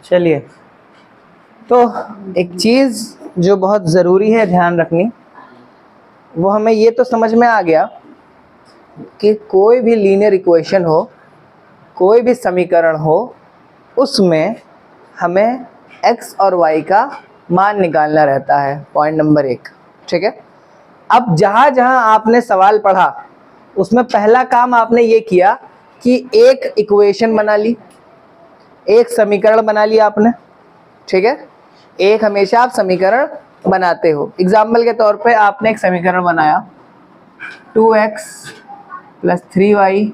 चलिए, तो एक चीज़ जो बहुत ज़रूरी है ध्यान रखनी, वो हमें ये तो समझ में आ गया कि कोई भी लीनियर इक्वेशन हो, कोई भी समीकरण हो, उसमें हमें x और y का मान निकालना रहता है, पॉइंट नंबर 1। ठीक है। अब जहाँ जहाँ आपने सवाल पढ़ा उसमें पहला काम आपने ये किया कि एक इक्वेशन बना ली, एक समीकरण बना लिया आपने। ठीक है। एक हमेशा आप समीकरण बनाते हो। एग्जाम्पल के तौर पे आपने एक समीकरण बनाया 2x + 3y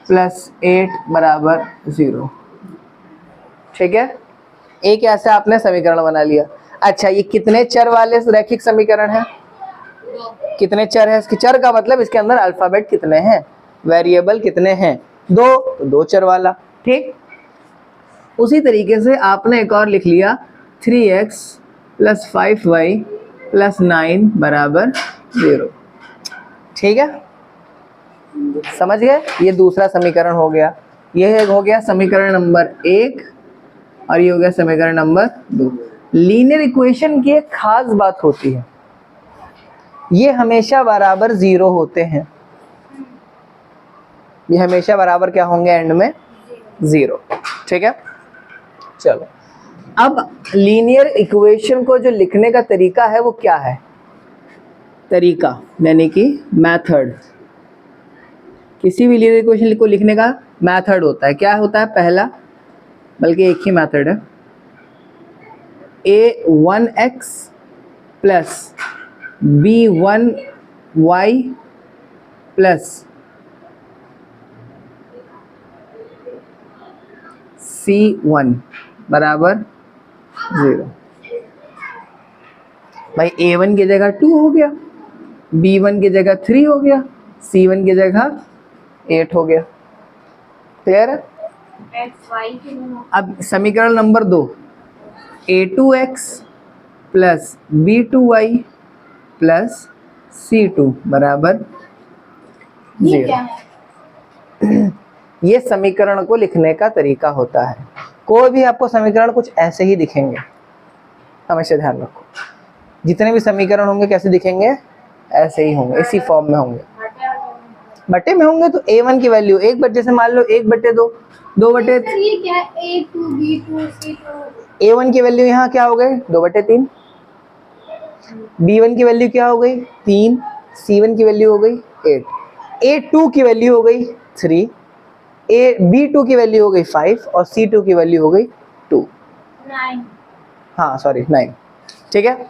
+ 8 = 0। ठीक है। एक ऐसे आपने समीकरण बना लिया। अच्छा, ये कितने चर वाले रैखिक समीकरण है? कितने चर है? इसके चर का मतलब इसके अंदर अल्फाबेट कितने हैं, वेरिएबल कितने हैं? 2, तो 2 चर वाला। ठीक। उसी तरीके से आपने एक और लिख लिया 3x + 5y + 9 = 0। ठीक है, समझ गए? ये दूसरा समीकरण हो गया। ये हो गया समीकरण नंबर 1 और ये हो गया समीकरण नंबर 2। लीनियर इक्वेशन की एक खास बात होती है, ये हमेशा बराबर 0 होते हैं। ये हमेशा बराबर क्या होंगे? एंड में 0। ठीक है। चलो, अब लीनियर इक्वेशन को जो लिखने का तरीका है वो क्या है? तरीका यानी कि मेथड। किसी भी लीनियर इक्वेशन को लिखने का मेथड होता है। क्या होता है? पहला, बल्कि एक ही मेथड है, a1x + b1y + c1 = 0। भाई a1 की जगह 2 हो गया, b1 की जगह 3 हो गया, c1 की जगह 8 हो गया। क्लियर है? अब समीकरण नंबर 2, a2x + b2y + c2 = 0। ये समीकरण को लिखने का तरीका होता है। कोई भी आपको समीकरण कुछ ऐसे ही दिखेंगे, हमेशा ध्यान रखो। जितने भी समीकरण होंगे कैसे दिखेंगे? ऐसे ही होंगे, इसी फॉर्म में होंगे। बटे में होंगे तो a1 की वैल्यू 1 जैसे मान लो 1/2, 2/3। a1 की वैल्यू यहाँ क्या हो गई? 2/3। b1 की वैल्यू क्या हो गई? 3। c1 की वैल्यू हो गई 8। a2 की वैल्यू हो गई 3। b2 की वैल्यू हो गई 5 और c2 की वैल्यू हो गई 2। 9। हाँ सॉरी 9। ठीक है,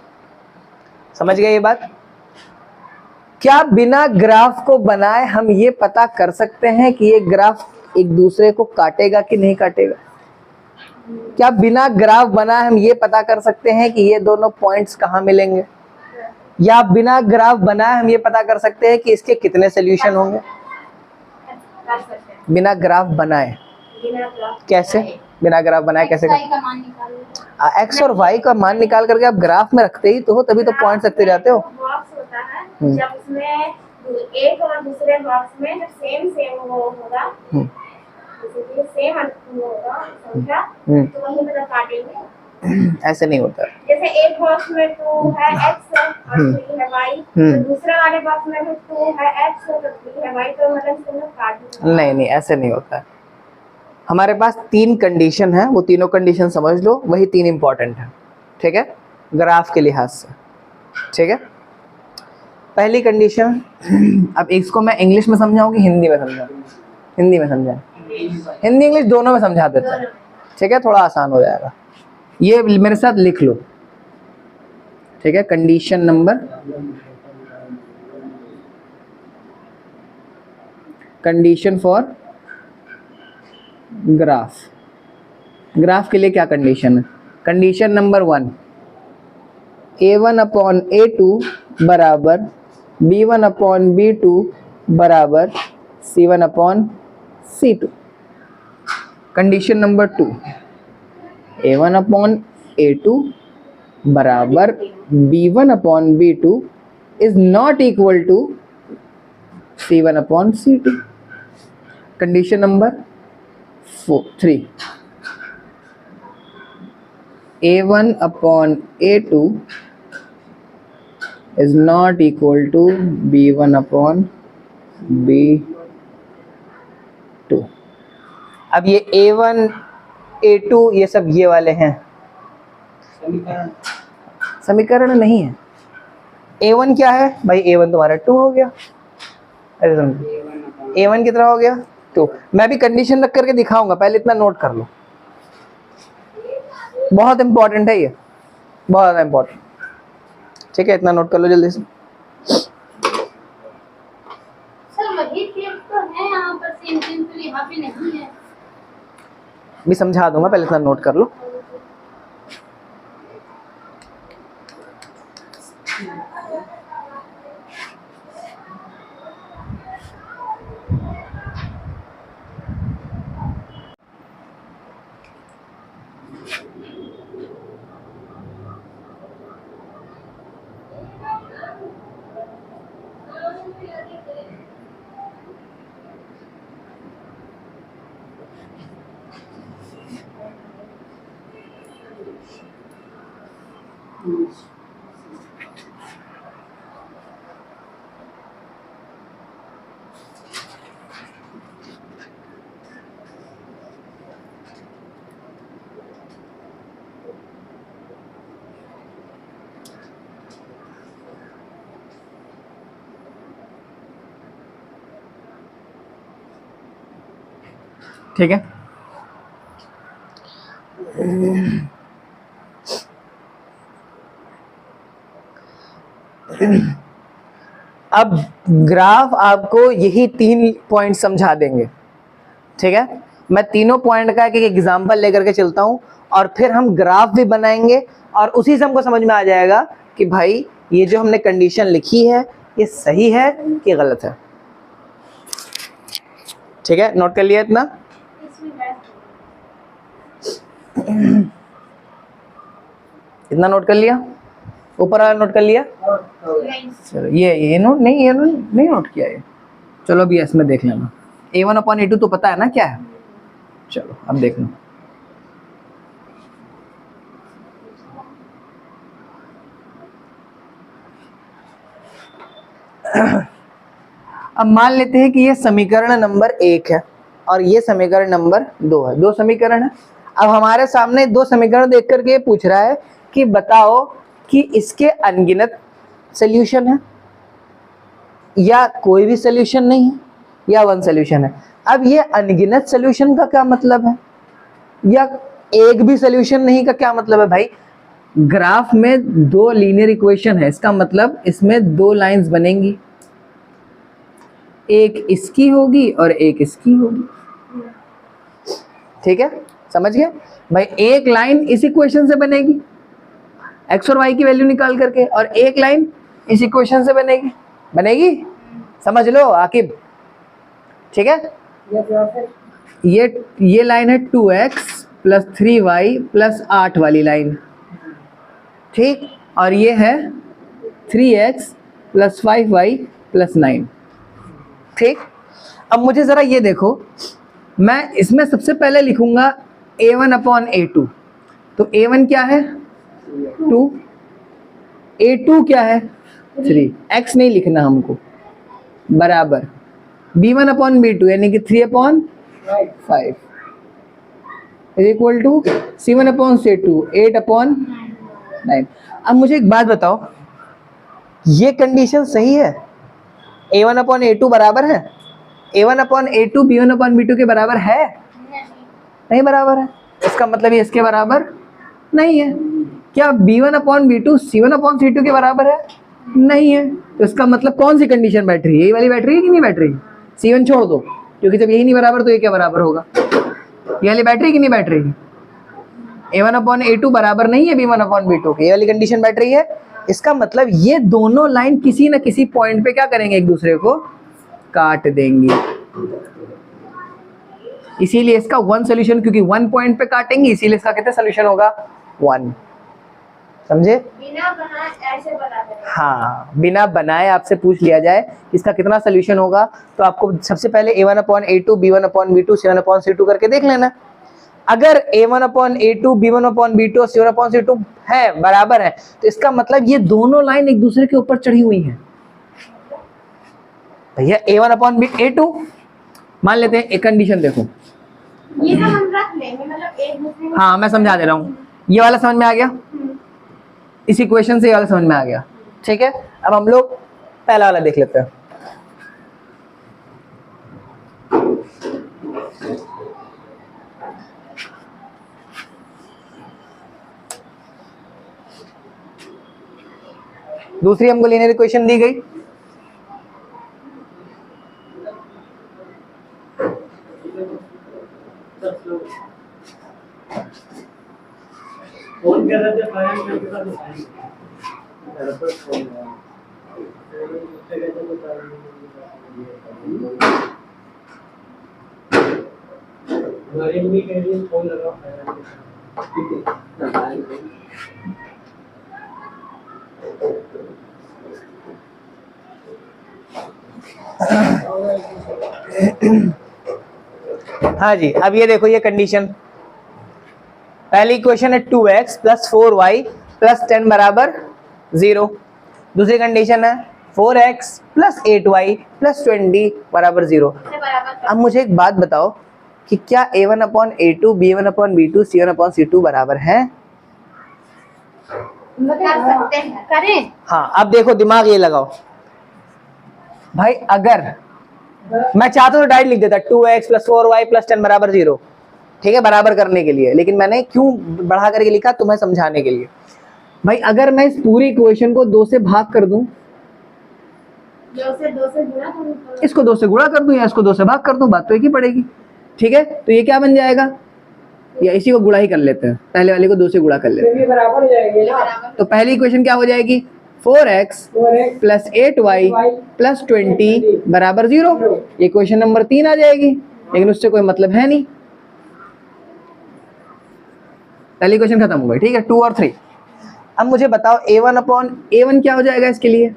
समझ गए ये बात? क्या बिना ग्राफ को बनाए हम ये पता कर सकते हैं कि ये ग्राफ एक दूसरे को काटेगा कि नहीं काटेगा? क्या बिना ग्राफ बनाए हम ये पता कर सकते हैं कि ये दोनों पॉइंट्स कहाँ मिलेंगे? या बिना ग्राफ बनाए हम ये पता कर सकते हैं कि इसके कितने सॉल्यूशन होंगे? बिना ग्राफ बनाए कैसे? बिना ग्राफ बनाए कैसे? एक्स और वाई का मान निकाल करके आप ग्राफ में रखते ही तो हो, तभी तो पॉइंट्स रखते जाते हो। बॉक्स होता है, जब उसमें एक और दूसरे बॉक्स में सेम वो होगा, सेम होगा संख्या, तो वही मतलब काटेंगे। ऐसे नहीं होता। जैसे एक बॉक्स में 2 है x और 3 है y, तो दूसरे वाले बॉक्स में भी 2 है x और 3 है y, तो मतलब इसको काट नहीं, ऐसे नहीं होता है। हमारे पास 3 कंडीशन है, वो तीनों कंडीशन समझ लो, वही 3 इंपॉर्टेंट है। ठीक है, ग्राफ के लिहाज से। ठीक है, पहली कंडीशन, अब इसको मैं इंग्लिश में समझाऊं कि हिंदी में समझाऊं? हिंदी में समझाएं। हिंदी इंग्लिश दोनों में समझा देते हैं। ठीक है, थोड़ा आसान हो जाएगा। ये मेरे साथ लिख लो। ठीक है, condition number, condition for graph. Graph के लिए क्या कंडीशन है? Condition number 1, a1/a2 = b1/b2 = c1/c2। Condition number 2, a1/a2 = b1/b2 is not equal to c1/c2। Condition number 3, A1 upon A2 is not equal to B1 upon B2। अब ये A1 A2 ये सब ये वाले हैं, समीकरण नहीं है। A1 क्या है भाई, A1 तुम्हारा 2 हो गया, अरे A1 कितना हो गया 2। मैं भी कंडीशन रख करके दिखाऊंगा, पहले इतना नोट कर लो, बहुत इंपॉर्टेंट है ये, बहुत इंपॉर्टेंट। ठीक है, इतना नोट कर लो जल्दी से। सर वही केस तो है यहाँ पर, सेम सेम तो यहाँ पे नहीं है। भी समझा दूंगा, पहले इतना नोट कर लो। ठीक है, अब ग्राफ आपको यही 3 पॉइंट समझा देंगे। ठीक है, मैं तीनों पॉइंट का एक एग्जांपल लेकर के चलता हूं और फिर हम ग्राफ भी बनाएंगे और उसी से हमको समझ में आ जाएगा कि भाई ये जो हमने कंडीशन लिखी है ये सही है कि गलत है। ठीक है, नोट कर लिया इतना। इतना नोट कर लिया, ऊपर वाला नोट कर लिया। चलो ये नोट नहीं, ये नहीं नोट किया ये। चलो अभी इसमें देख लेना, A1 अपॉन A2 तो पता है ना क्या है। चलो अब देख लो, अब मान लेते हैं कि ये समीकरण नंबर 1 है और ये समीकरण नंबर 2 है। 2 समीकरण है। अब हमारे सामने 2 समीकरण देख करके पूछ रहा है कि बताओ कि इसके अनगिनत सॉल्यूशन है या कोई भी सॉल्यूशन नहीं है या 1 सॉल्यूशन है। अब ये अनगिनत सॉल्यूशन का क्या मतलब है या एक भी सॉल्यूशन नहीं का क्या मतलब है भाई। ग्राफ में 2 लीनियर इक्वेशन है, इसका मतलब इसमें 2 लाइंस बनेंगी, एक इसकी होगी और एक इसकी होगी। ठीक है, समझ गए भाई। एक लाइन इस इक्वेशन से बनेगी x और y की वैल्यू निकाल करके और एक लाइन इस इक्वेशन से बनेगी समझ लो आकिब। ठीक है, ये लाइन है 2x प्लस 3y प्लस 8 वाली लाइन। ठीक, और ये है 3x प्लस 5y प्लस 9। ठीक, अब मुझे जरा ये देखो, मैं इसमें सबसे पहले लिखूंगा A1 अपॉन A2। तो A1 क्या है 2, A2 क्या है 3, x नहीं लिखना हमको, बराबर B1 अपॉन B2 यानी कि 3 upon 5 is equal to C1 upon C2 8 upon 9। अब मुझे एक बात बताओ, ये कंडीशन सही है? A1 अपॉन A2 बराबर है? A1 upon A2 B1 upon B2 के बराबर है? नहीं बराबर है। इसका मतलब ये इसके बराबर नहीं है। क्या B1 upon B2 C1 upon C2 के बराबर है? नहीं है। तो इसका मतलब कौन सी कंडीशन बैठ रही है? ये वाली बैठ रही है कि नहीं बैठ रही? C1 छोड़ दो, क्योंकि जब यही नहीं बराबर तो ये क्या बराबर होगा? ये वाली बैठ रही कि नहीं बैठ रही? A1 अपॉन A2 बराबर नहीं है B1 अपॉन B2 के, ये वाली कंडीशन बैठ रही है। इसका मतलब ये दोनों लाइन किसी न किसी पॉइंट पे क्या करेंगे, एक दूसरे को काट देंगे। इसीलिए इसका 1 सॉल्यूशन, क्योंकि 1 पॉइंट पे काटेंगे इसीलिए इसका कितना सॉल्यूशन होगा 1। समझे? बिना बनाए ऐसे बना देंगे। हाँ, बिना बनाए आपसे पूछ लिया जाए इसका कितना सॉल्यूशन होगा तो आपको सबसे पहले A1 upon A2 B1 upon B2 C1 upon C2 करके देख लेना। अगर a1/a2 b1/b2 c1/c2 है बराबर है तो इसका मतलब ये दोनों लाइन एक दूसरे के ऊपर चढ़ी हुई हैं। भैया a1/a2 मान लेते हैं, एक कंडीशन देखो, ये तो हम रख लेंगे, मतलब एक दूसरे को। हाँ मैं समझा दे रहा हूँ, ये वाला समझ में आ गया, इस इक्वेशन से ये वाला समझ में आ गया, ठीक है। अब हम लोग पहला वाला देख लेते हैं। दूसरी हमको लीनियर इक्वेशन दी गई, हाँ जी। अब ये देखो, ये कंडीशन, पहली इक्वेशन है 2x + 4y + 10 बराबर 0। दूसरी कंडीशन है 4x + 8y + 20 बराबर 0। से बराबर अब मुझे एक बात बताओ कि क्या a1/a2 b1/b2 c1/c2 बराबर है? कर सकते हैं, करें। हाँ, अब देखो दिमाग ये लगाओ भाई, अगर मैं चाहता तो डायरेक्ट लिख देता 2x + 4y + 10 बराबर 0, ठीक है, बराबर करने के लिए, लेकिन मैंने क्यों बढ़ा करके लिखा, तुम्हें समझाने के लिए। भाई अगर मैं इस पूरी इक्वेशन को 2 से भाग कर दूं, 2 से गुणा करूं, इसको 2 से गुणा कर दूं या इसको 2 से भाग कर दूं, बात तो एक ही पड़ेगी, ठीक है। तो ये क्या बन जाएगा, या इसी को गुणा ही कर लेते हैं, पहले वाले को 2 से गुणा कर लेते हैं, बराबर हो जाएंगे ना। तो पहली इक्वेशन क्या हो जाएगी, 4x + 8y + 20 बराबर 0। ये इक्वेशन नंबर 3 आ जाएगी, लेकिन उससे कोई मतलब है नहीं, पहली इक्वेशन खत्म हो गई, ठीक है, 2 और 3। अब मुझे बताओ a1/a1 क्या हो जाएगा इसके लिए,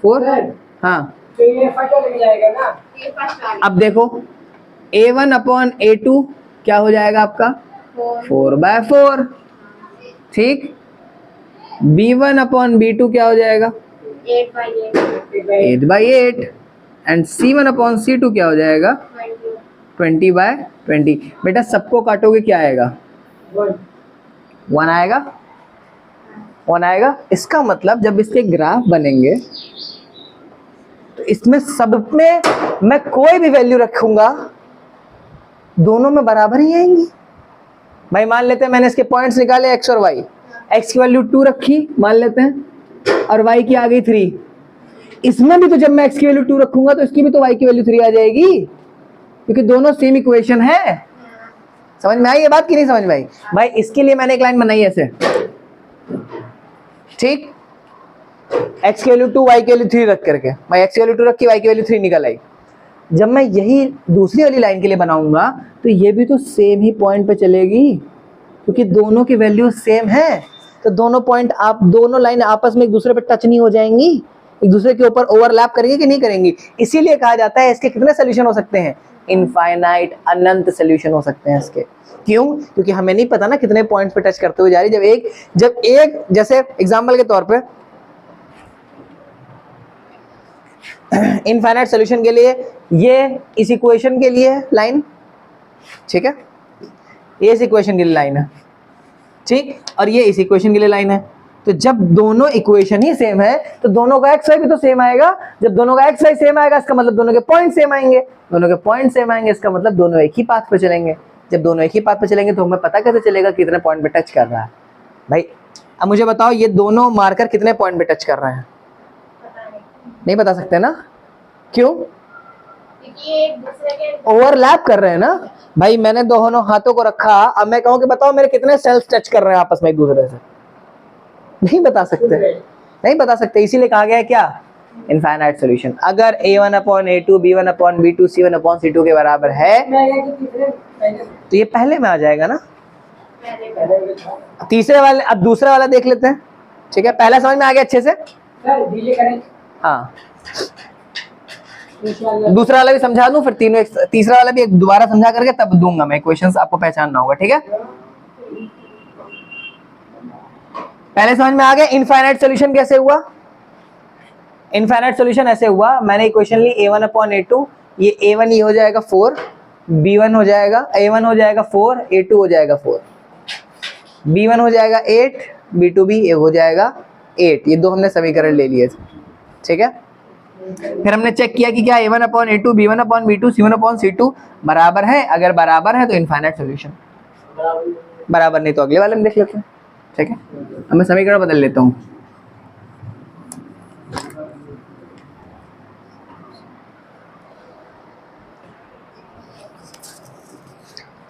4। हाँ, तो ये फटा लग जाएगा ना। ये फर्स्ट आ गया। अब देखो a1/a2 क्या हो जाएगा आपका, 4/4, ठीक। b1/b2 क्या हो जाएगा, 8/8 8/8, एंड c1/c2 क्या हो जाएगा, 20 20/20। बेटा सबको काटोगे क्या आएगा, 1 आएगा, 1 आएगा। इसका मतलब जब इसके ग्राफ बनेंगे तो इसमें सब में मैं कोई भी वैल्यू रखूंगा, दोनों में बराबर ही आएंगी। भाई मान लेते हैं मैंने इसके पॉइंट्स निकाले x और y, x की वैल्यू 2 रखी मान लेते हैं, और y की आ गई 3। इसमें भी तो जब मैं x की वैल्यू 2 रखूंगा तो इसकी भी तो y की वैल्यू 3 आ जाएगी, क्योंकि दोनों सेम इक्वेशन है। समझ में आई ये बात कि नहीं समझ में आई? भाई इसके लिए मैंने एक लाइन बनाई ऐसे, ठीक, x की वैल्यू 2 y की वैल्यू 3 रख करके, भाई x की वैल्यू 2 रखी, y की वैल्यू 3 निकल आई। जब मैं यही दूसरी वाली लाइन के लिए बनाऊंगा तो ये भी तो सेम ही पॉइंट पे चलेगी, क्योंकि दोनों की वैल्यू सेम है। तो दोनों पॉइंट, आप दोनों लाइन आपस में एक दूसरे पे टच नहीं हो जाएंगी, एक दूसरे के ऊपर ओवरलैप करेंगे कि नहीं करेंगी। इसीलिए कहा जाता है इसके कितने सोल्यूशन हो सकते हैं, इनफाइनाइट, अनंत सोल्यूशन हो सकते हैं इसके। क्यों? क्योंकि हमें नहीं पता ना कितने पॉइंट्स पे टच करते हुए जा रही है। जब एक जैसे एग्जाम्पल के तौर पे इनफाइनाइट सॉल्यूशन के लिए ये इस इक्वेशन के लिए लाइन, ठीक है, ये इस इक्वेशन के लिए लाइन है, ठीक, और ये इस इक्वेशन के लिए लाइन है। तो जब दोनों इक्वेशन ही सेम है तो दोनों का एक्स वाई भी तो सेम आएगा। जब दोनों का एक्स वाई सेम आएगा इसका मतलब दोनों के पॉइंट सेम आएंगे, दोनों के पॉइंट सेम आएंगे इसका मतलब दोनों एक ही पाथ पे चलेंगे। जब दोनों एक ही पाथ पे चलेंगे तो हमें पता कैसे चलेगा कितने पॉइंट पे टच कर रहा है। भाई अब मुझे बताओ ये दोनों मार्कर कितने पॉइंट पे टच कर रहे हैं, नहीं बता सकते ना, क्यों? क्योंकि ये एक दूसरे के ओवरलैप कर रहे हैं ना। भाई मैंने दोनों हाथों को रखा, अब मैं कहूँ कि बताओ मेरे कितने सेल्स टच कर रहे हैं आपस में एक दूसरे से, नहीं बता सकते, नहीं बता सकते। इसीलिए कहा गया है क्या, इनफाइनाइट सॉल्यूशन। अगर a1/a2 b1/b2 c1/c2 के बराबर है तो ये पहले में आ जाएगा ना। तीसरे वाले, अब दूसरा वाला देख लेते हैं, ठीक है, पहला समझ में आ गया अच्छे से, हाँ, दूसरा वाला भी समझा दूं, फिर तीसरा वाला भी एक दोबारा समझा करके तब दूंगा मैं, क्वेश्चंस आपको पहचानना होगा, ठीक है। पहले समझ में आ गया इनफाइनाइट सोल्यूशन कैसे हुआ? इनफाइनाइट सोल्यूशन ऐसे हुआ, मैंने इक्वेशन ली a1/a2, ये a1 ये हो जाएगा 4, b1 हो जाएगा, a1 हो जाएगा 4, a2 हो जाएगा 4, b1 हो जाएगा 8, b2 भी हो जाएगा 8। ये दो हमने समीकरण ले लिए थे, ठीक है। फिर हमने चेक किया कि क्या a1/a2, b1/b2, c1/c2 बराबर है। अगर बराबर है तो इनफाइनाइट सोल्यूशन, बराबर नहीं तो अगले वाले में देख लेते हैं, ठीक है। अब मैं समीकरण बदल लेता हूँ।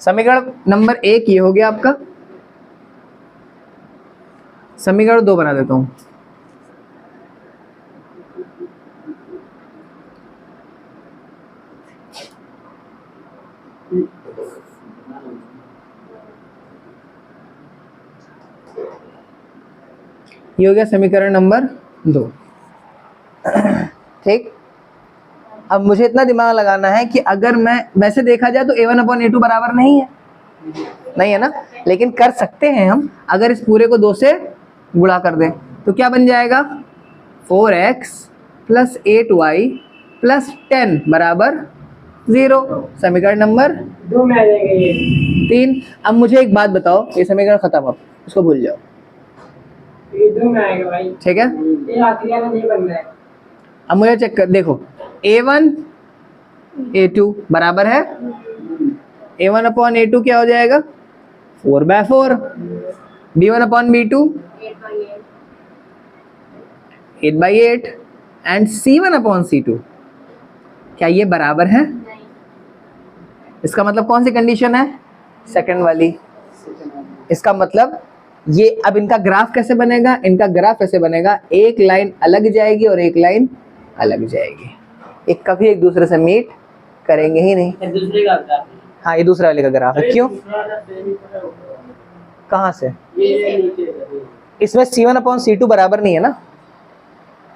समीकरण नंबर 1 ये हो गया आपका, समीकरण 2 बना देता हूँ। ये हो गया समीकरण नंबर 2, ठीक। अब मुझे इतना दिमाग लगाना है कि अगर मैं वैसे देखा जाए तो a1/a2 बराबर नहीं है, नहीं है ना, लेकिन कर सकते हैं हम। अगर इस पूरे को 2 से गुणा कर दें तो क्या बन जाएगा 4x + 8y + 10 बराबर 0। समीकरण नंबर 2 में आ जाएगा ये। 3। अब मुझे एक बात बताओ, ये समीकरण खत्म, अब इसको भूल जाओ, ये 2 में आएगा भाई, ठीक है। ये आखिरी वाला नहीं बन रहा है। अब मुझे चेक कर देखो, a1 a2 बराबर है, a1/a2 क्या हो जाएगा 4/4, b1/b2 8/8 एंड c1/c2 क्या ये बराबर है? इसका मतलब कौन सी कंडीशन है? सेकंड वाली। इसका मतलब ये, अब इनका ग्राफ कैसे बनेगा? इनका ग्राफ कैसे बनेगा, एक लाइन अलग जाएगी और एक लाइन अलग जाएगी, एक कभी एक दूसरे से मीट करेंगे ही नहीं। दूसरे का ग्राफ, हाँ ये दूसरे वाले का ग्राफ है। क्यों? कहाँ से? ये नीचे इसमें c1/c2 बराबर नहीं है ना,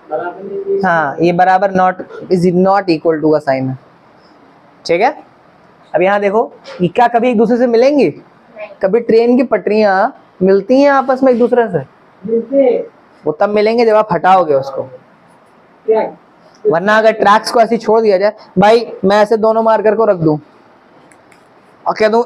बराबर नहीं। हाँ ये बराबर नॉट इक्वल टू का साइन है, ठीक है। अब यहाँ देखो, ये क्या कभी एक दूसरे से मिलेंगी? कभी ट्रेन की पटरियां मिलती हैं आपस में एक दूसरे से? मिलते वो तब मिलेंगे जब आप हटाओगे उसको, क्या? वरना अगर ट्रैक्स को ऐसे ही छोड़ दिया जाए, भाई मैं ऐसे दोनों मार्कर को रख दूं और कह दूं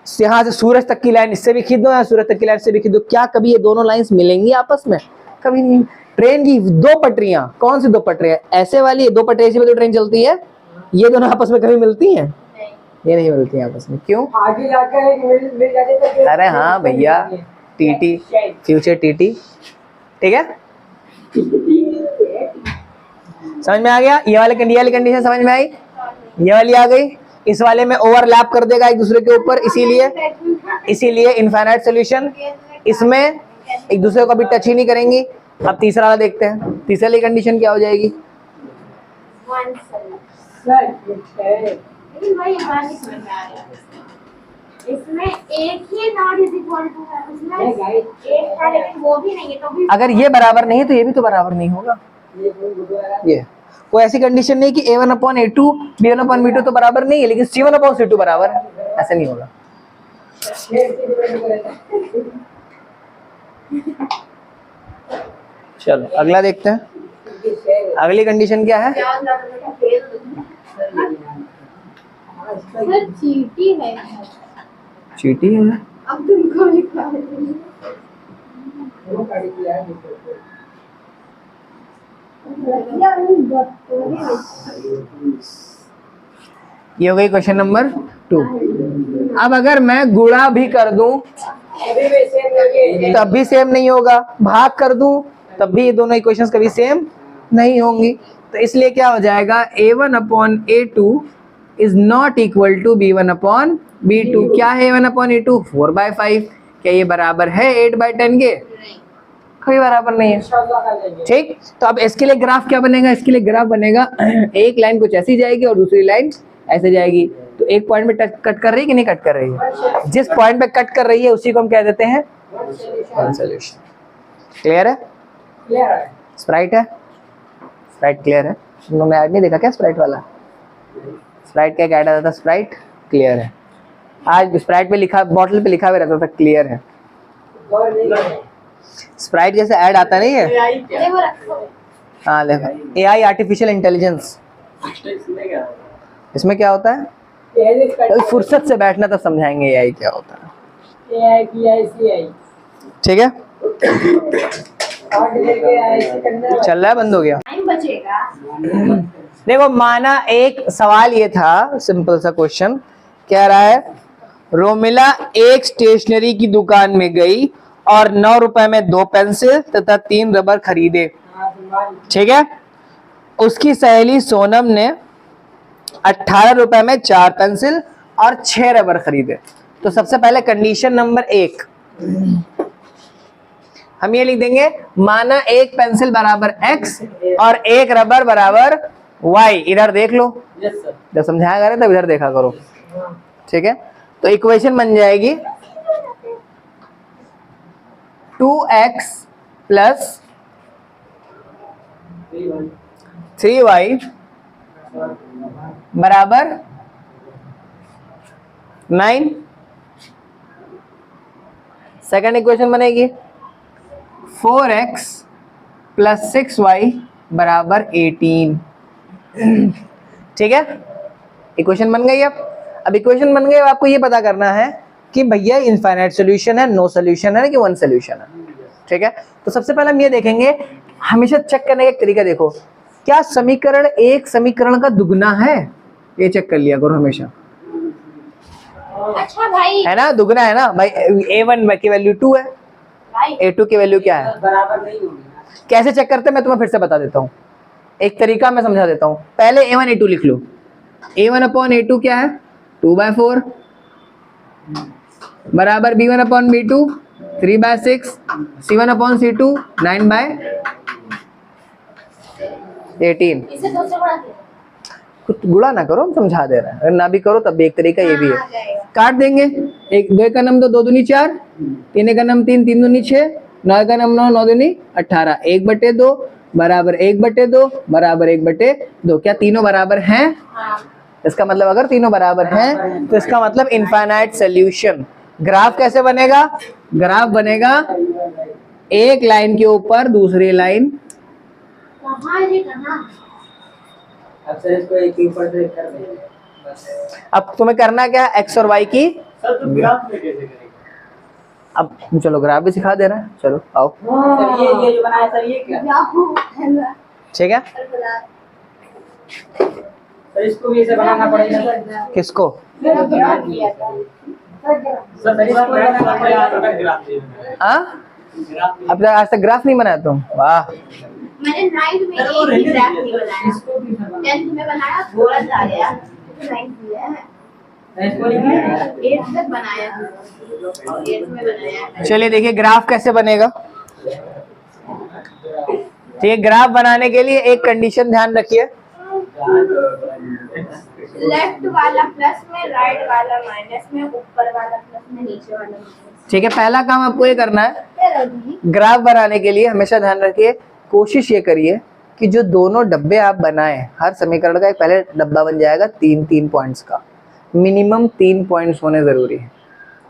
यहाँ से सूरज तक की लाइन इससे भी खींच दो या सूरज तक की लाइन से भी खींच दो, क्या कभी ये दोनों लाइंस मिलेंगी आपस में? कभी नहीं। ट्रेन की 2 पटरियां, कौन सी 2 पटरियां? ऐसे वाली 2 पटरियां, इसी में तो ट्रेन चलती है, ये दोनों आपस में कभी मिलती हैं? ये नहीं मिलती हैं आपस में। क्यों? आगे जाकर एक मिल जाते तो फिर- अरे हाँ भैया, टीटी, फ्यूचर टीटी, ठीक है। समझ में आ गया? ये वाली कंडीशन समझ में आई, ये वाली आ गई। इस वाले में ओवरलैप कर देगा एक दूसरे के ऊपर, इसीलिए इनफाइनाइट सॉल्यूशन, इसमें एक दूसरे को अभी टच ही नहीं करेंगी। अब तीसरा वाला देखते हैं, तीसरी वाली कंडीशन क्या हो जाएगी? लेकिन भाई ये बात नहीं समझ में आ रहा है। इसमें एक ही नॉट इज इक्वल टू है, उसमें एक था लेकिन वो भी नहीं है, तो भी अगर ये बराबर नहीं है तो ये भी तो बराबर नहीं होगा। ये कोई ऐसी कंडीशन नहीं कि a1/a2 b1/b2 तो बराबर नहीं है लेकिन c1/c2 बराबर है, ऐसा नहीं होगा। चलो अगला देखते हैं, अगली कंडीशन क्या है? सर चीटी है, चीटी है। अब तुमको लिखा है। ये हो गई क्वेश्चन नंबर 2। अब अगर मैं गुणा भी कर दूं तब भी सेम नहीं होगा, भाग कर दूं तब भी ये दोनों इक्वेशंस कभी सेम नहीं होंगी। तो इसलिए क्या हो जाएगा, a1/a2 is not equal to b1/b2। क्या है a1/a2? 4/5। क्या ये बराबर है 8/10 के? कोई बराबर नहीं है, ठीक। तो अब इसके लिए ग्राफ क्या बनेगा? इसके लिए ग्राफ बनेगा एक लाइन कुछ ऐसी जाएगी और दूसरी लाइन ऐसे जाएगी, तो एक पॉइंट में कट कर रही है कि नहीं कट कर रही है? जिस पॉइंट पे कट कर रही है उसी को हम क्या देते हैं? One solution. क्लियर है? स्प्राइट है? स्प्राइट क्लियर है? तुमने ऐड नहीं देखा क्या स्प्राइट वाला? स्प्राइट का एक ऐड आता था, स्प्राइट क्लियर है। आज स्प्राइट पे लिखा, बॉटल पे लिखा हुआ रहता था क्लियर है। स्प्राइट जैसे ऐड आता नहीं है? AI क्या अरे वो रखो। हाँ देखो, AI आर्टिफिशियल इंटेलिजेंस। इसमें क्या इसमें क्या होता है? तो फुर्सत से बैठना तब समझाएंगे AI क्या होता है। AI की ICI ठीक है, और लेके IC करना चल रहा है, बंद हो गया। टाइम बचेगा। देखो माना एक सवाल ये था, सिंपल सा क्वेश्चन कह रहा है, रोमिला एक स्टेशनरी की दुकान में गई और 9 रुपए में 2 पेंसिल तथा 3 रबर खरीदे। ठीक है, उसकी सहेली सोनम ने 18 रुपए में 4 पेंसिल और 6 रबर खरीदे। तो सबसे पहले कंडीशन नंबर 1 हम ये लिख देंगे, माना एक पेंसिल बराबर x और एक रबर बराबर y। इधर देख लो, यस सर जब समझाया करें तब इधर देखा करो। ठीक है, तो इक्वेशन बन जाएगी 2x प्लस 3y बराबर 9। सेकंड इक्वेशन बनेगी 4x प्लस 6y बराबर 18। ठीक है, इक्वेशन बन गई। अब इक्वेशन बन गई, अब आपको ये पता करना है कि भैया इनफाइनाइट सॉल्यूशन है, नो सॉल्यूशन है कि वन सॉल्यूशन है। ठीक है, तो सबसे पहले हम ये देखेंगे, हमेशा चेक करने का एक तरीका देखो, क्या समीकरण एक समीकरण का दुगना है? ये चेक कर लिया करो हमेशा, अच्छा भाई, है ना, दुगना है ना भाई। a1 की वैल्यू 2 है, भाई a2 की वैल्यू क्या है? बराबर नहीं होगी। कैसे चेक करते हैं मैं तुम्हें फिर से बता देता हूँ, एक तरीका मैं समझा देता हूँ। पहले a1 a2 लिख लो। a1 अपॉन a2 क्या है? 2/4 बराबर b1 upon b2 3/6 c1 upon c2 9/18। इसे दो से बढ़ा दे। कुछ गुणा ना करो, हम समझा दे रहे हैं, अगर ना भी करो तब भी एक तरीका ये भी हाँ, है। आ जाएगा। काट देंगे, एक 2 का नम 2 2 दूनी 4, 3 का नम 3 3 दूनी 6, 9 का नम 9 9 दूनी 18 1/2 बराबर 1/2 बराबर 1/2। क्या तीनों बराबर हैं? हाँ, इसका मतलब अगर तीनों बराबर हैं तो इसका मतलब इनफाइनाइट सॉल्यूशन। ग्राफ कैसे बनेगा? ग्राफ बनेगा एक लाइन के ऊपर दूसरी लाइन। कहाँ है, कहाँ? अब सर इसको एक के ऊपर से कर देंगे बस। अब तुम्हें करना क्या है, एक्स और वाई की। सर तो ग्राफ में कैसे करेंगे? अब चलो ग्राफ भी सिखा दे रहे हैं, चलो आओ। सर ये जो बनाया सर ये क्या? ठीक है, सर इसको भी ऐसे बनाना पड़ेगा सर। किसको? सर इसको बनाना पड़ेगा ग्राफ। हाँ, अब आज तक ग्राफ नहीं बनाया तुम? वाह, मैंने 9th में एक ही ग्राफ नहीं बनाया, 10th में बनाया, थोड़ा सा आ गया, 9th में है, इसको लिखिए 8th तक बनाया और 8th में बनाया। चलिए देखिए ग्राफ कैसे बनेगा। ठीक है, ग्राफ बनाने के लिए एक कंडीशन ध्यान रखिए, लेफ्ट वाला प्लस में, राइट वाला माइनस में, ऊपर वाला प्लस में, नीचे वाला माइनस। ठीक है, पहला काम आपको ये करना है, चलो जी। ग्राफ बनाने के लिए हमेशा ध्यान रखिए, कोशिश ये करिए कि जो दोनों डब्बे आप बनाएं, हर समीकरण का एक पहले डब्बा बन जाएगा 3-3 पॉइंट्स का, मिनिमम 3 पॉइंट्स होने जरूरी है।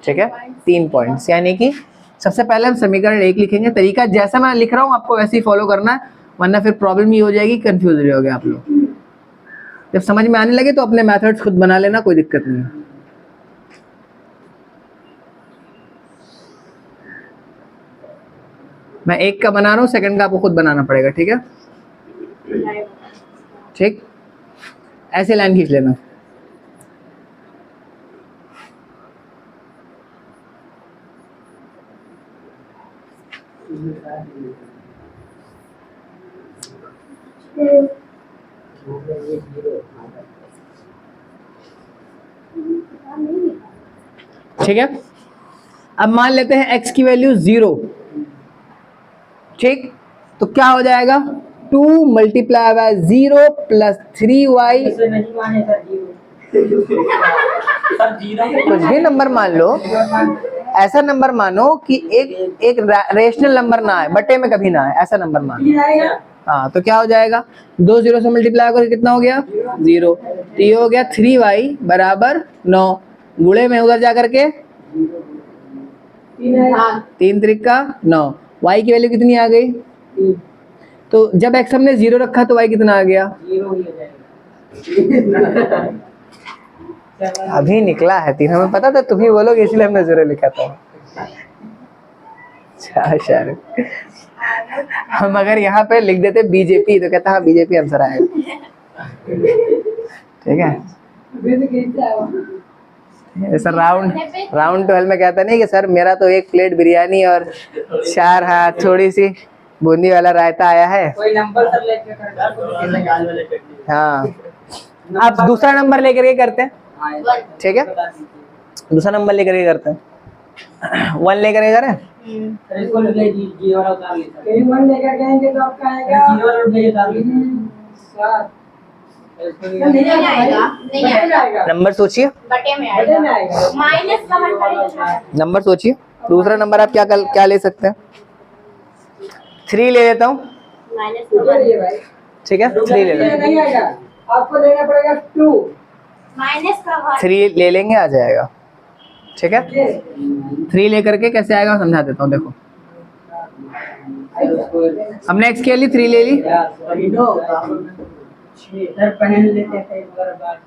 ठीक है, 3 पॉइंट्स, यानी कि सबसे पहले हम समीकरण 1 लिखेंगे। तरीका जैसा मैं लिख रहा हूँ आपको वैसे ही फॉलो करना है, वरना फिर प्रॉब्लम ये हो जाएगी, कंफ्यूज हो जाओगे आप लोग। जब समझ में आने लगे तो अपने मेथड्स खुद बना लेना, कोई दिक्कत नहीं है। मैं 1 का बना रहा हूँ, सेकंड का आपको खुद बनाना पड़ेगा। ठीक है, ठीक, ऐसे लाइन खींच लेना। ठीक है, अब मान लेते हैं x की वैल्यू 0। ठीक, तो क्या हो जाएगा, 2 मल्टीप्लाई बाय 0 प्लस 3y। इसे नहीं माने सर जीरो। सर जीरो कुछ भी नंबर मान लो, ऐसा नंबर मानो कि एक रेशनल नंबर ना आए, बटे में कभी ना आए, ऐसा नंबर मानो। हाँ, तो क्या हो जाएगा, 2 0 से मल्टीप्लाई करके कितना हो गया, 0। तो ये हो गया 3y बराबर 9, गुणे में उधर जा करके 3 त्रिक का 9, y की वैल्यू कितनी आ गई? तो जब x हमने 0 रखा तो y कितना आ गया? 0 ही हो जाएगा। अभी निकला है 3, हमें पता था तुम ही बोलोगे इसलिए हमने 0 लिखा था। अच्छा शाहरुख, हम अगर यहाँ पे लिख देते बीजेपी तो कहता हाँ बीजेपी आंसर आएगा। ठीक है, सर राउंड 12 में कहता नहीं कि सर मेरा तो 1 प्लेट बिरयानी और 4 हाथ थोड़ी सी बूंदी वाला रायता आया है। कोई नंबर सब लेके कर। हाँ, आप दूसरा नंबर लेकर के करते हैं, ठीक है, दूसरा नंबर लेकर के करते हैं। 1 लेकर के करें? इसको ले जी वाला उतार लेता है। 1 लेकर गएंगे तो आपका आएगा 0 वाला उठ गया उतार लेता। नहीं आएगा, नहीं आएगा। नंबर सोचिए, बटे में आएगा। माइनस का मन करेगा। नंबर सोचिए, दूसरा नंबर आप क्या ले सकते हैं? 3 ले लेता हूँ, माइनस का मन, ठीक है, 3 ले लेते हैं। नहीं आएगा, आपको लेना पड़ेगा 2 माइनस का 1। 3 ले लेंगे, आ जाएगा, ठीक है। 3 लेकर के कैसे आएगा समझा देता हूँ, देखो हमने x के लिए 3 ले ली, पहन लेते हैं एक बार।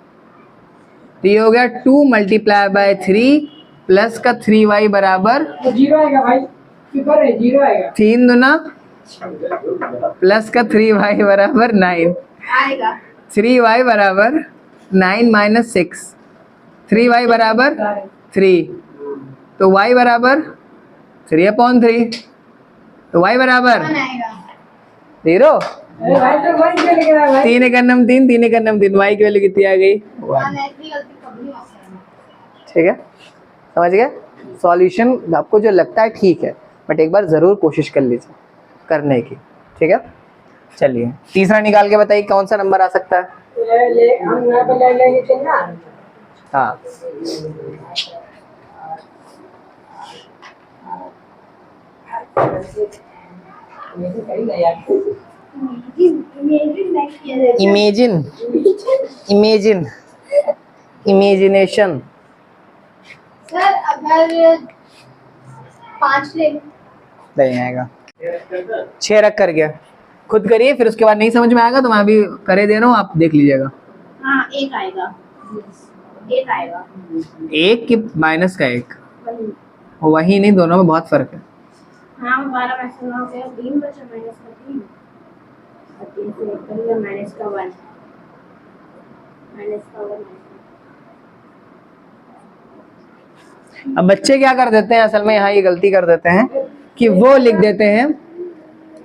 तो ये हो गया 2 × 3 प्लस का 3y बराबर 0 आएगा भाई, किधर है 0 आएगा। 3 दूना प्लस का 3y बराबर 9, आएगा 3y बराबर 9 - 6, 3y बराबर 3, तो y बराबर 3/3, तो y बराबर 0। अरे भाई तो वही के लेके आया भाई। 3 एकन्नम 3, 3 एकन्नम 3, y की वैल्यू कितनी आ गई? 1, ठीक है, समझ गए? सॉल्यूशन आपको जो लगता है ठीक है, बट एक बार जरूर कोशिश कर लीजिए करने की, ठीक है। चलिए तीसरा निकाल के बताइए कौन सा नंबर आ सकता है? ले हम यहाँ पे ले लेंगे चलना। हाँ, इमेजिनेशन। सर अगर 5 ले नहीं आएगा, 6 रख कर गया, खुद करिए, फिर उसके बाद नहीं समझ में आएगा तो मैं अभी करे दे रहा हूँ, आप देख लीजिएगा। हाँ 1 आएगा, 1 आएगा, 1 की माइनस का 1, वही। वही नहीं, दोनों में बहुत फर्क है। हाँ 12 मैक्स हो गया, 3 बचा माइनस का 3 और 3 से 1 कर लिया, माइनस का 1, माइनस का 1। अब बच्चे क्या कर देते हैं असल में, यहाँ ये गलती कर देते हैं कि वो लिख देते हैं,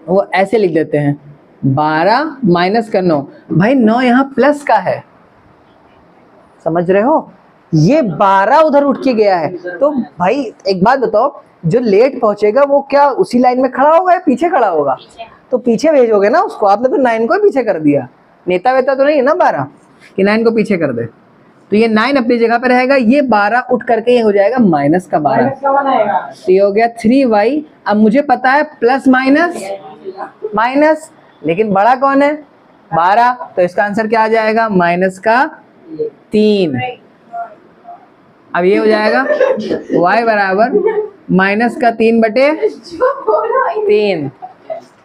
वो ऐसे लिख देते हैं 12 माइनस का 9, भाई 9 यहाँ प्लस का है, समझ रहे हो, ये 12 उधर उठ के गया है, तो भाई एक बात बताओ, जो लेट पहुंचेगा वो क्या उसी लाइन में खड़ा होगा या पीछे खड़ा होगा? तो पीछे भेजोगे ना उसको, आपने तो 9 को ही पीछे कर दिया, नेता वेता तो नहीं है ना 12 कि 9 को पीछे कर दे, तो ये 9 अपनी जगह पे रहेगा, ये 12 उठ करके ये हो जाएगा माइनस का 12, तो ये हो गया 3y। अब मुझे पता है प्लस माइनस माइनस, लेकिन बड़ा कौन है? 12, तो इसका आंसर क्या आ जाएगा? माइनस का 3। अब ये हो जाएगा y बराबर माइनस का 3/3,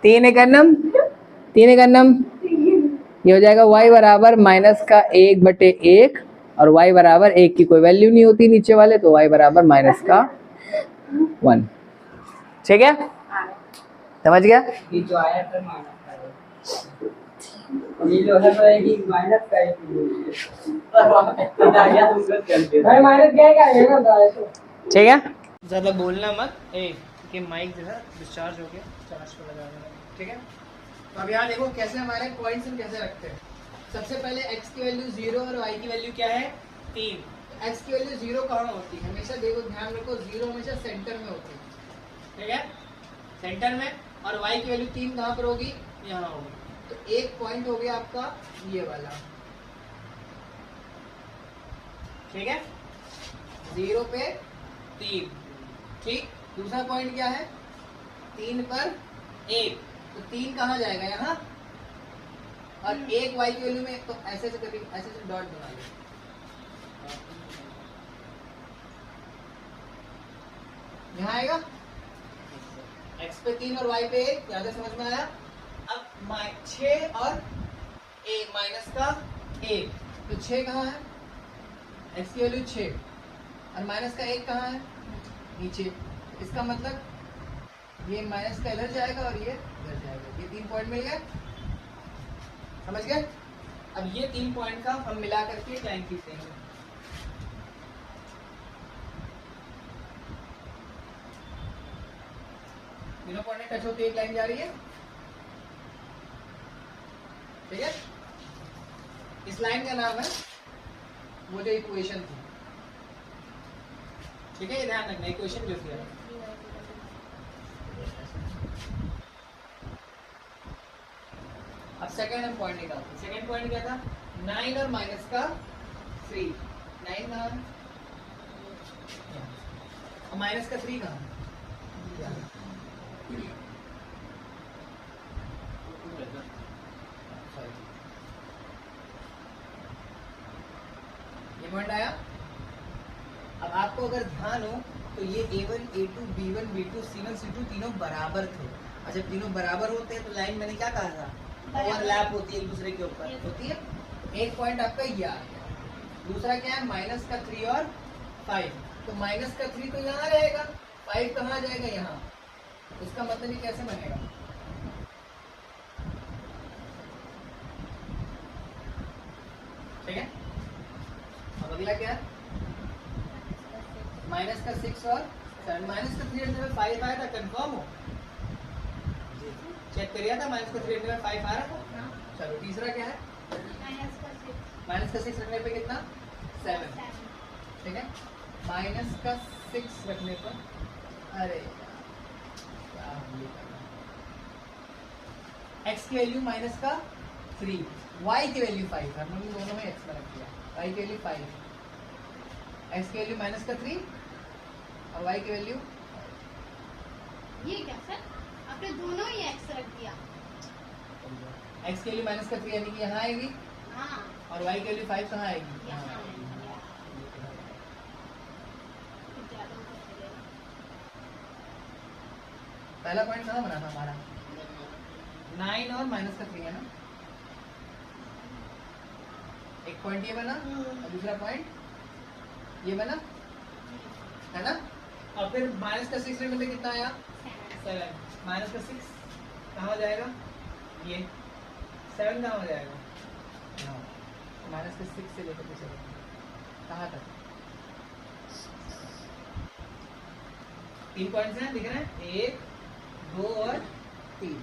3 एकन्नम 3 एकन्नम, ये हो जाएगा y बराबर माइनस का 1/1, और y बराबर 1 की कोई वैल्यू नहीं होती नीचे वाले, तो y बराबर माइनस का 1, ठीक है, समझ गया? ये जो आया था माइनस का, ये जो है तो एक ही माइनस का है, भाई माइनस क्या है ना तो ठीक है, ज़्यादा बोलना मत, कि माइक जो है डिस्चार्ज हो गया, चार्ज पर लगा देना, ठीक है। तो अब यहाँ देखो कैसे हमारे पॉइंट्स हम कैसे रखते हैं। सबसे पहले x की वैल्यू 0 और y की वैल्यू क्या है? 3। x की वैल्यू 0 कहाँ होती है? हमेशा देखो, ध्यान रखो, 0 हमेशा सेंटर में होती है, ठीक है, सेंटर में, और y की वैल्यू 3 कहाँ पर होगी? यहाँ होगी, तो एक पॉइंट हो गया आपका ये वाला, ठीक है, 0 पे 3, ठीक। दूसरा पॉइंट क्या है? 3 पर 1, तो 3 कहाँ जाएगा? यहाँ, और 1 y की वैल्यू में, तो ऐसे से कभी ऐसे से डॉट बना लो, यहाँ आएगा, x पे 3 और y पे 1, यहाँ तक समझ में आया। अब 6 और माइनस का 1, तो 6 कहाँ है, x की वैल्यू 6 और माइनस का 1 कहाँ है, नीचे। इसका मतलब ये माइनस का इधर जाएगा और ये इधर जाएगा। ये 3 पॉइंट मिल गए, समझ गए। अब ये 3 पॉइंट का हम मिला करके एक लाइन खींचेंगे। तीनों पॉइंट टच होते एक लाइन जा रही है, ठीक है। इस लाइन का नाम है वो जो इक्वेशन थी, ठीक है। ये ध्यान रखना, इक्वेशन जो थी। अब सेकेंड हम पॉइंट निकालते हैं। सेकेंड पॉइंट क्या था, 9 और माइनस का 3। 9 कहाँ है और माइनस का 3 कहाँ है, ये पॉइंट आया। अब आपको अगर ध्यान हो तो ये A1, A2, B1, B2, C1, C2 तीनों बराबर थे। और जब तीनों बराबर होते हैं तो लाइन मैंने क्या कहा था, ओवरलैप होती है एक दूसरे के ऊपर होती है। एक पॉइंट आपका ये आ गया। दूसरा क्या है, माइनस का 3 और 5। तो माइनस का 3 तो यहाँ रहेगा, 5 कहाँ जाएगा, यहाँ। इसका मतलब ये कैसे बनेगा, ठीक है। अब अगला क्या है, माइनस का 6 और 7। माइनस का 3 में 5 आया था, कंफर्म हो, चेक करिए था। माइनस का 3 में 5 आ रहा था। चलो तीसरा क्या है, माइनस का 6 रखने पे कितना, 7, ठीक है। माइनस का 6 रखने पर, अरे x की वैल्यू माइनस का 3, y की वैल्यू 5, हमने दोनों में x में रख दिया। y की वैल्यू 5, x की वैल्यू माइनस का 3 और y की वैल्यू, ये क्या सर, आपने दोनों ही एक्स रख दिया। x की वैल्यू माइनस का 3 यानी कि यहाँ आएगी, हाँ, और y की वैल्यू 5 कहाँ आएगी, यहाँ पहला पॉइंट कहाँ बना था हमारा, 9 और माइनस का 3 है ना। एक पॉइंट ये बना और दूसरा पॉइंट ये बना, है ना। और फिर माइनस का 6 रखने पे कितना आया, 7। माइनस का 6 कहाँ हो जाएगा, ये 7 कहाँ हो जाएगा, माइनस का 6 से लेकर के चलो कहाँ तक, 3 पॉइंट्स हैं, दिख रहे हैं, 1, 2 और 3,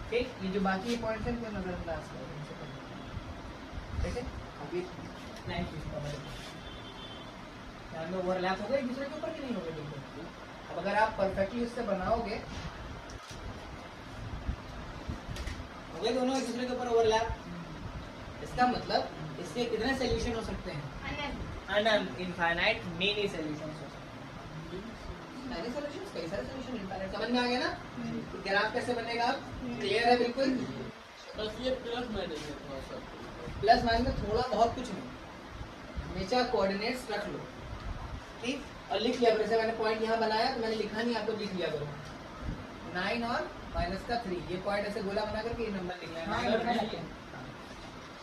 ठीक। ये जो बाकी पॉइंट्स हैं उनको नजरअंदाज करो, ठीक है। अभी लाइन खींचता हूं, ध्यान में ओवरलैप हो गए एक दूसरे के ऊपर कि नहीं हो गए, बिल्कुल। अब अगर आप परफेक्टली उससे बनाओगे, हो गए दोनों एक दूसरे के ऊपर ओवरलैप, इसका मतलब इसके कितने सोल्यूशन हो सकते हैं, अनंत, इनफाइनाइट, मेनी सोल्यूशंस हो सकते हैं। मैनी सॉल्यूशंस, कई सारे सॉल्यूशन इनफाइनाइट। समझ में आ गया ना, ग्राफ कैसे बनेगा, क्लियर है बिल्कुल। बस ये प्लस माइनस है थोड़ा सा, प्लस माइनस में थोड़ा बहुत कुछ नहीं, हमेशा कोऑर्डिनेट्स रख लो, ठीक। और लिख लिया, जैसे मैंने पॉइंट यहाँ बनाया तो मैंने लिखा नहीं, आप लोग लिख लिया करो। 9 और माइनस का 3, ये पॉइंट ऐसे गोला बना करके ये नंबर लिख लेना है।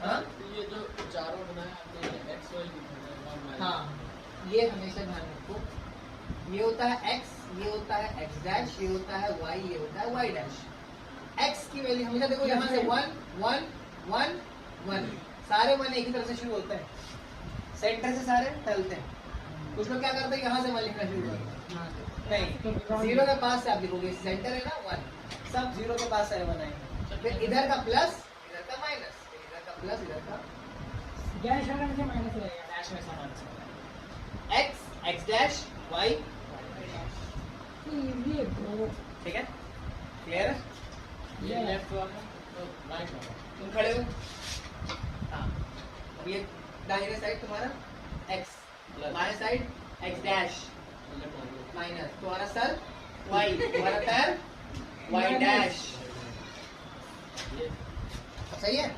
हाँ, ये जो चारों बनाए आपने एक्स वाई दिखाना है, हाँ, ये हमेशा ध्यान रखो। ये होता है x, ये होता है x डैश, ये होता है y, ये होता है y डैश। x की वैल्यू हमेशा देखो यहाँ से 1 1 1 1, सारे 1 एक ही तरह से शुरू होते हैं, सेंटर से सारे टलते हैं। कुछ लोग क्या करते हैं, यहाँ से 1 लिखना शुरू करते हैं, नहीं, 0 के पास से आप लिखोगे, सेंटर है ना 1, सब 0 के पास से 1 आएंगे, फिर इधर का प्लस, इधर का माइनस, इधर का प्लस, इधर का डैश लगाने से माइनस रहेगा, डैश में समान x x डैश y, ये ठीक है, क्लियर है। ये लेफ्ट वाला तो राइट वाला, तुम खड़े हो, हाँ, अब ये दाहिने साइड तुम्हारा x, बाएं साइड x डैश माइनस, तुम्हारा सर y, तुम्हारा पैर y डैश, ये सही है।